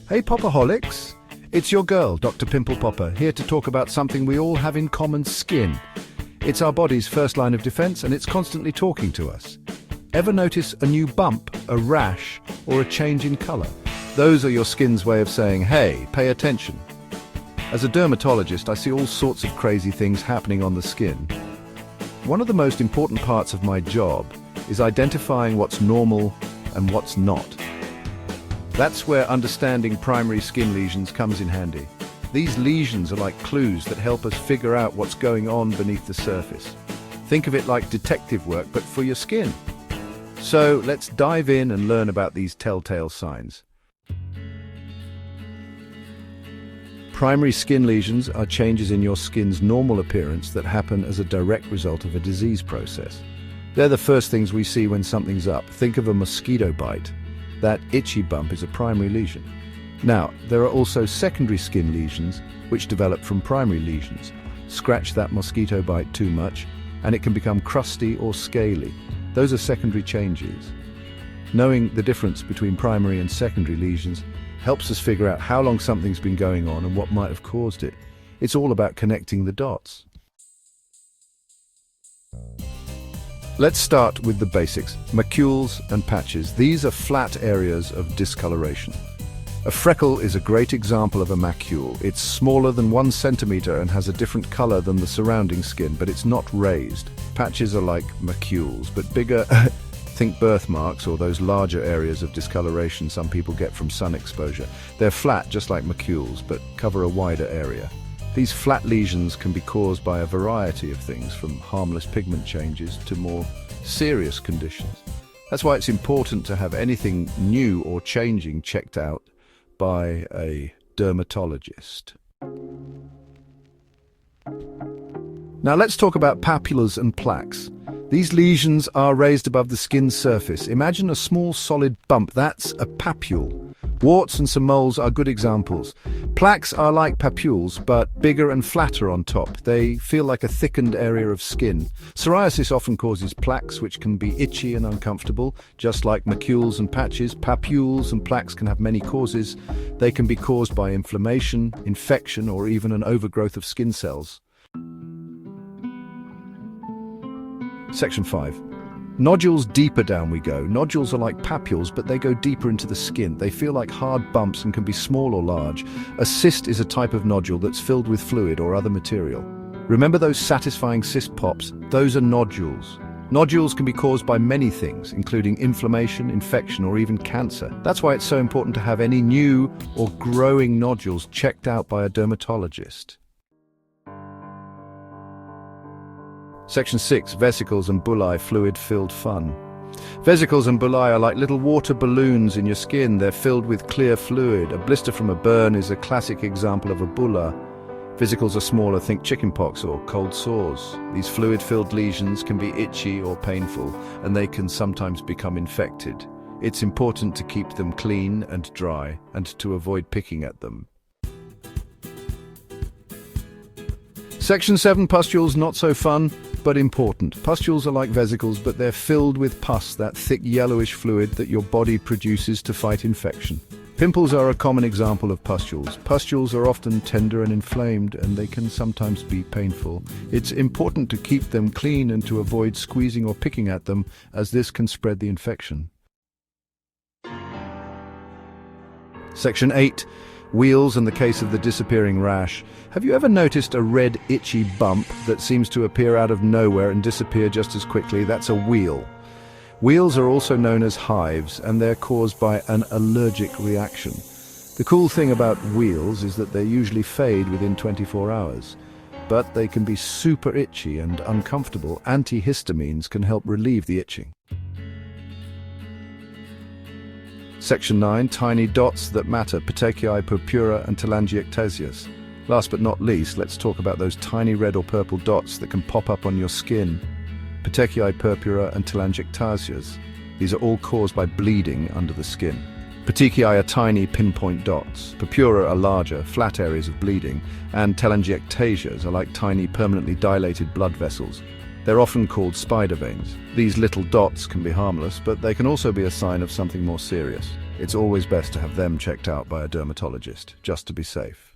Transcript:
Hey Popaholics! It's your girl, Dr. Pimple Popper, here to talk about something we all have in common: skin. It's our body's first line of defense and it's constantly talking to us. Ever notice a new bump, a rash, or a change in color? Those are your skin's way of saying, hey, pay attention. As a dermatologist, I see all sorts of crazy things happening on the skin. One of the most important parts of my job is identifying what's normal and what's not. That's where understanding primary skin lesions comes in handy. These lesions are like clues that help us figure out what's going on beneath the surface. Think of it like detective work, but for your skin. So let's dive in and learn about these telltale signs. Primary skin lesions are changes in your skin's normal appearance that happen as a direct result of a disease process. They're the first things we see when something's up. Think of a mosquito bite. That itchy bump is a primary lesion. Now, there are also secondary skin lesions which develop from primary lesions. Scratch that mosquito bite too much and it can become crusty or scaly. Those are secondary changes. Knowing the difference between primary and secondary lesions helps us figure out how long something's been going on and what might have caused it. It's all about connecting the dots. Let's start with the basics. Macules and patches. These are flat areas of discoloration. A freckle is a great example of a macule. It's smaller than 1 centimeter and has a different color than the surrounding skin, but it's not raised. Patches are like macules, but bigger. Think birthmarks or those larger areas of discoloration some people get from sun exposure. They're flat, just like macules, but cover a wider area. These flat lesions can be caused by a variety of things, from harmless pigment changes to more serious conditions. That's why it's important to have anything new or changing checked out by a dermatologist. Now let's talk about papulas and plaques. These lesions are raised above the skin's surface. Imagine a small solid bump. That's a papule. Warts and some moles are good examples. Plaques are like papules, but bigger and flatter on top. They feel like a thickened area of skin. Psoriasis often causes plaques, which can be itchy and uncomfortable. Just like macules and patches, papules and plaques can have many causes. They can be caused by inflammation, infection, or even an overgrowth of skin cells. Section 5. Nodules. Deeper down we go. Nodules are like papules, but they go deeper into the skin. They feel like hard bumps and can be small or large. A cyst is a type of nodule that's filled with fluid or other material. Remember those satisfying cyst pops? Those are nodules. Nodules can be caused by many things, including inflammation, infection, or even cancer. That's why it's so important to have any new or growing nodules checked out by a dermatologist. Section 6. Vesicles and bullae. Fluid-filled fun. Vesicles and bullae are like little water balloons in your skin. They're filled with clear fluid. A blister from a burn is a classic example of a bulla. Vesicles are smaller. Think chickenpox or cold sores. These fluid-filled lesions can be itchy or painful, and they can sometimes become infected. It's important to keep them clean and dry, and to avoid picking at them. Section 7. Pustules. Not so fun, but important. Pustules are like vesicles, but they're filled with pus, that thick yellowish fluid that your body produces to fight infection. Pimples are a common example of pustules. Pustules are often tender and inflamed, and they can sometimes be painful. It's important to keep them clean and to avoid squeezing or picking at them, as this can spread the infection. Section 8. Wheals and the case of the disappearing rash. Have you ever noticed a red, itchy bump that seems to appear out of nowhere and disappear just as quickly? That's a wheal. Wheals are also known as hives, and they're caused by an allergic reaction. The cool thing about wheals is that they usually fade within 24 hours. But they can be super itchy and uncomfortable. Antihistamines can help relieve the itching. Section 9. Tiny dots that matter. Petechiae, Purpura and Telangiectasias. Last but not least, let's talk about those tiny red or purple dots that can pop up on your skin. Petechiae, Purpura and Telangiectasias. These are all caused by bleeding under the skin. Petechiae are tiny pinpoint dots. Purpura are larger, flat areas of bleeding. And Telangiectasias are like tiny, permanently dilated blood vessels. They're often called spider veins. These little dots can be harmless, but they can also be a sign of something more serious. It's always best to have them checked out by a dermatologist, just to be safe.